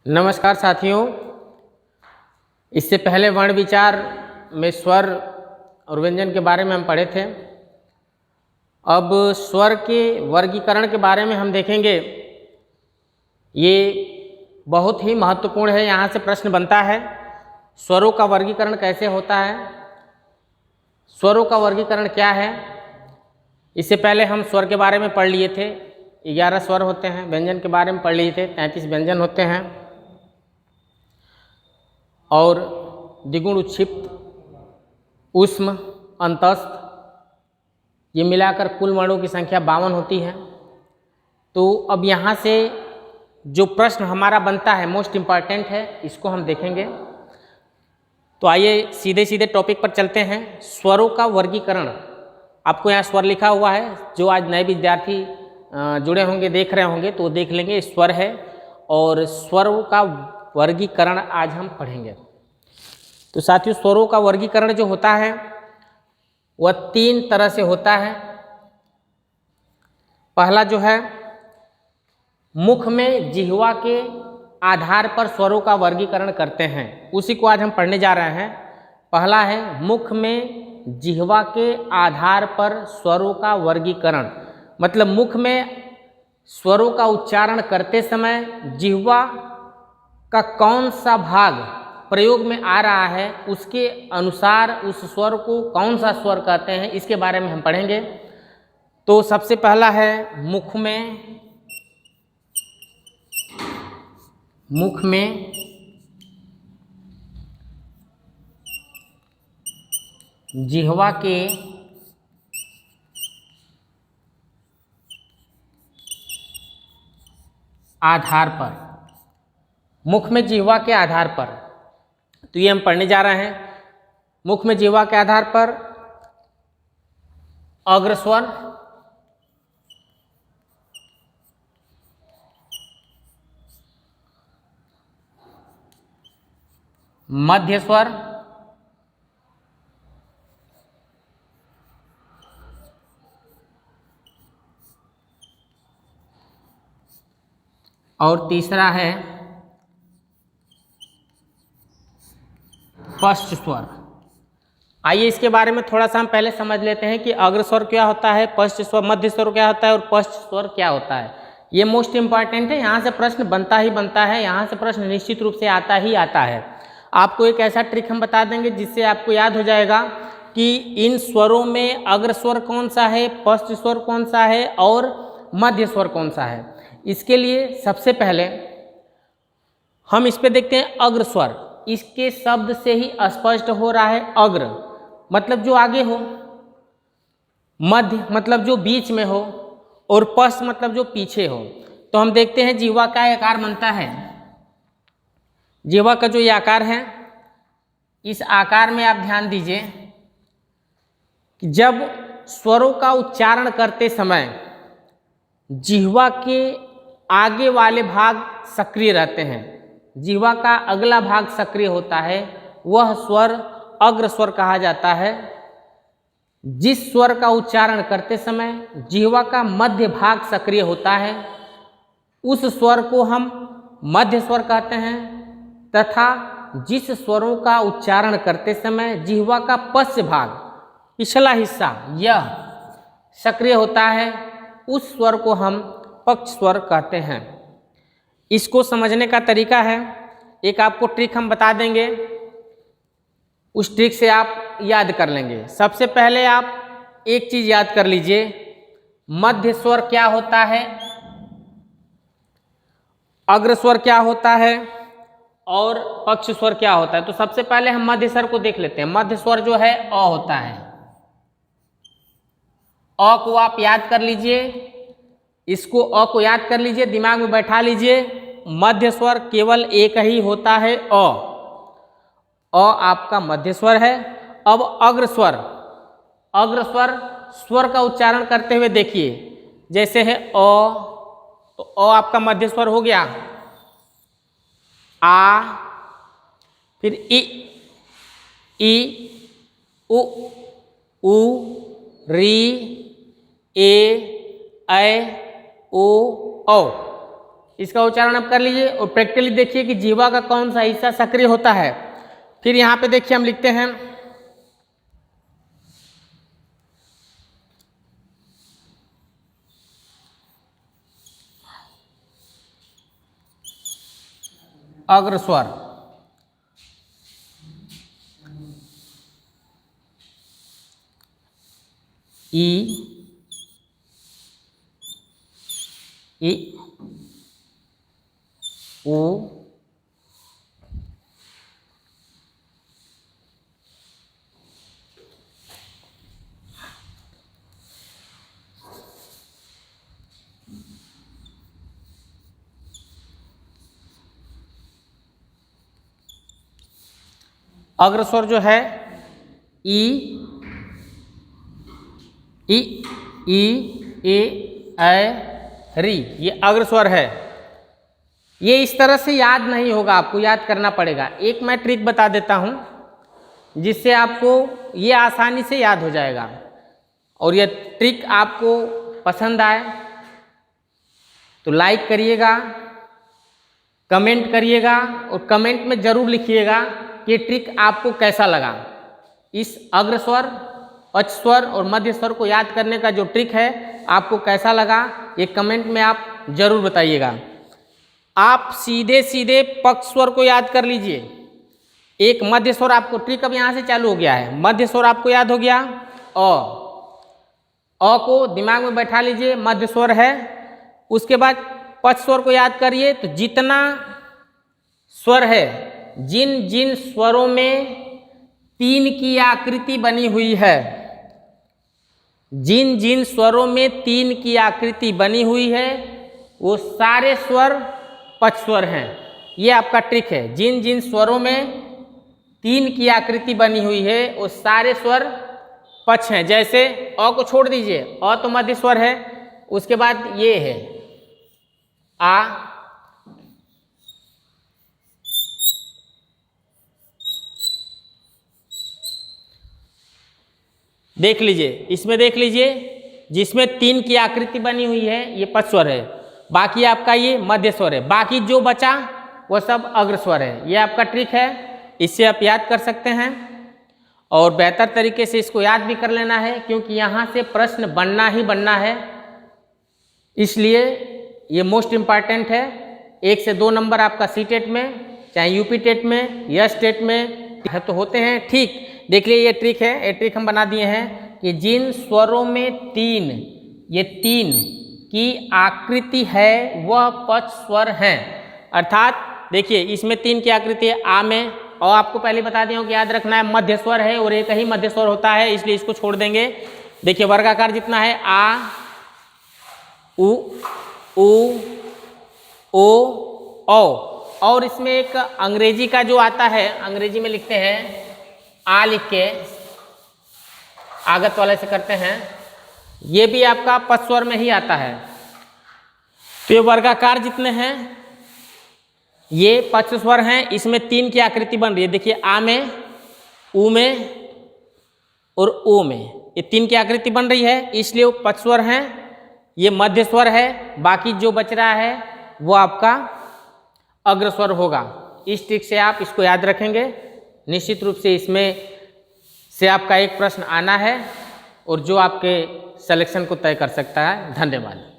नमस्कार साथियों। इससे पहले वर्ण विचार में स्वर और व्यंजन के बारे में हम पढ़े थे। अब स्वर के वर्गीकरण के बारे में हम देखेंगे। ये बहुत ही महत्वपूर्ण है। यहाँ से प्रश्न बनता है, स्वरों का वर्गीकरण कैसे होता है, स्वरों का वर्गीकरण क्या है। इससे पहले हम स्वर के बारे में पढ़ लिए थे, 11 स्वर होते हैं। व्यंजन के बारे में पढ़ लिए थे, 33 व्यंजन होते हैं। और द्विगुण, उच्छिप्त, ऊष्म, अंतस्थ, ये मिलाकर कुल वर्णों की संख्या 52 होती है। तो अब यहाँ से जो प्रश्न हमारा बनता है, मोस्ट इम्पॉर्टेंट है, इसको हम देखेंगे। तो आइए सीधे सीधे टॉपिक पर चलते हैं। स्वरों का वर्गीकरण। आपको यहाँ स्वर लिखा हुआ है, जो आज नए विद्यार्थी जुड़े होंगे, देख रहे होंगे, तो देख लेंगे, स्वर है। और स्वरों का वर्गीकरण आज हम पढ़ेंगे। तो साथियों, स्वरों का वर्गीकरण जो होता है वह 3 तरह से होता है। पहला जो है, मुख में जिह्वा के आधार पर स्वरों का वर्गीकरण करते हैं, उसी को आज हम पढ़ने जा रहे हैं। पहला है मुख में जिह्वा के आधार पर स्वरों का वर्गीकरण। मतलब मुख में स्वरों का उच्चारण करते समय जिह्वा का कौन सा भाग प्रयोग में आ रहा है, उसके अनुसार उस स्वर को कौन सा स्वर कहते हैं, इसके बारे में हम पढ़ेंगे। तो सबसे पहला है मुख में जिह्वा के आधार पर, मुख में जिह्वा के आधार पर, तो ये हम पढ़ने जा रहे हैं। मुख में जिह्वा के आधार पर अग्रस्वर, मध्य स्वर, और तीसरा है पश्च स्वर। आइए इसके बारे में थोड़ा सा हम पहले समझ लेते हैं कि अग्रस्वर क्या होता है, पश्च स्वर, मध्य स्वर क्या होता है और पश्च स्वर क्या होता है। ये मोस्ट इंपॉर्टेंट है। यहाँ से प्रश्न बनता ही बनता है, यहाँ से प्रश्न निश्चित रूप से आता ही आता है। आपको एक ऐसा ट्रिक हम बता देंगे जिससे आपको याद हो जाएगा कि इन स्वरों में अग्रस्वर कौन सा है, पश्च स्वर कौन सा है और मध्य स्वर कौन सा है। इसके लिए सबसे पहले हम इस पे देखते हैं अग्रस्वर। इसके शब्द से ही स्पष्ट हो रहा है। अग्र मतलब जो आगे हो, मध्य मतलब जो बीच में हो, और पश्च मतलब जो पीछे हो। तो हम देखते हैं जिह्वा का आकार बनता है। जिह्वा का जो ये आकार है, इस आकार में आप ध्यान दीजिए कि जब स्वरों का उच्चारण करते समय जिह्वा के आगे वाले भाग सक्रिय रहते हैं, जिह्वा का अगला भाग सक्रिय होता है, वह स्वर अग्र स्वर कहा जाता है। जिस स्वर का उच्चारण करते समय जिह्वा का मध्य भाग सक्रिय होता है, उस स्वर को हम मध्य स्वर कहते हैं। तथा जिस स्वरों का उच्चारण करते समय जिह्वा का पश्च भाग, पिछला हिस्सा, यह सक्रिय होता है, उस स्वर को हम पक्ष स्वर कहते हैं। इसको समझने का तरीका है, एक आपको ट्रिक हम बता देंगे, उस ट्रिक से आप याद कर लेंगे। सबसे पहले आप एक चीज याद कर लीजिए, मध्य स्वर क्या होता है, अग्र स्वर क्या होता है और पक्ष स्वर क्या होता है। तो सबसे पहले हम मध्य स्वर को देख लेते हैं। मध्य स्वर जो है अ होता है। अ को आप याद कर लीजिए, इसको अ को याद कर लीजिए, दिमाग में बैठा लीजिए। मध्य स्वर केवल एक ही होता है, अ आपका मध्य स्वर है। अब अग्र स्वर, अग्र स्वर, स्वर का उच्चारण करते हुए देखिए, जैसे है अ, तो अ आपका मध्य स्वर हो गया। आ, फिर ई, उ, ऊ, री, ए, ऐ, ओ, औ। इसका उच्चारण आप कर लीजिए और प्रैक्टिकली देखिए कि जीवा का कौन सा हिस्सा सक्रिय होता है। फिर यहाँ पे देखिए हम लिखते हैं अग्रस्वर। ई उ अग्रस्वर जो है ई ई ई ए री, ये अग्रस्वर है। ये इस तरह से याद नहीं होगा, आपको याद करना पड़ेगा। एक मैं ट्रिक बता देता हूँ जिससे आपको ये आसानी से याद हो जाएगा। और ये ट्रिक आपको पसंद आए तो लाइक करिएगा, कमेंट करिएगा और कमेंट में ज़रूर लिखिएगा कि ट्रिक आपको कैसा लगा। इस अग्रस्वर, पक्षस्वर और मध्य स्वर को याद करने का जो ट्रिक है आपको कैसा लगा, ये कमेंट में आप जरूर बताइएगा। आप सीधे सीधे पक्षस्वर को याद कर लीजिए। एक मध्य स्वर आपको, ट्रिक अब यहाँ से चालू हो गया है। मध्य स्वर आपको याद हो गया, अ को दिमाग में बैठा लीजिए, मध्य स्वर है। उसके बाद पक्षस्वर को याद करिए। तो जितना स्वर है, जिन जिन स्वरों में 3 की आकृति बनी हुई है, जिन जिन स्वरों में 3 की आकृति बनी हुई है वो सारे स्वर पक्षस्वर हैं। ये आपका ट्रिक है। जिन जिन स्वरों में 3 की आकृति बनी हुई है वो सारे स्वर पक्ष हैं। जैसे अ को छोड़ दीजिए, अ तो मध्य स्वर है। उसके बाद ये है आ, देख लीजिए, इसमें देख लीजिए, जिसमें 3 की आकृति बनी हुई है ये पक्षस्वर है, बाकी आपका ये मध्य स्वर है, बाकी जो बचा वो सब अग्रस्वर है। ये आपका ट्रिक है, इससे आप याद कर सकते हैं और बेहतर तरीके से इसको याद भी कर लेना है, क्योंकि यहाँ से प्रश्न बनना ही बनना है। इसलिए ये मोस्ट इम्पॉर्टेंट है। 1 से 2 नंबर आपका सीटेट में, चाहे यूपी टेट में या स्टेट में तो होते हैं। ठीक, देख लिए ये ट्रिक है। ये ट्रिक हम बना दिए हैं कि जिन स्वरों में 3 की आकृति है वह पक्षस्वर हैं। अर्थात देखिए इसमें 3 की आकृति है आ में, और आपको पहले बता दिया हूं कि याद रखना है मध्य स्वर है और एक ही मध्य स्वर होता है, इसलिए इसको छोड़ देंगे। देखिए वर्गाकार जितना है आ, उ, ओ, और इसमें एक अंग्रेजी का जो आता है, अंग्रेजी में लिखते हैं आ, लिख के आगत वाले से करते हैं, ये भी आपका पक्षस्वर में ही आता है। तो ये वर्गाकार जितने हैं ये पक्षस्वर हैं। इसमें 3 की आकृति बन रही है। देखिए आ में, उ में और ओ में, ये 3 की आकृति बन रही है, इसलिए वो पक्षस्वर हैं। ये मध्य स्वर है, बाकी जो बच रहा है वो आपका अग्रस्वर होगा। इस ट्रिक से आप इसको याद रखेंगे। निश्चित रूप से इसमें से आपका एक प्रश्न आना है और जो आपके सिलेक्शन को तय कर सकता है। धन्यवाद।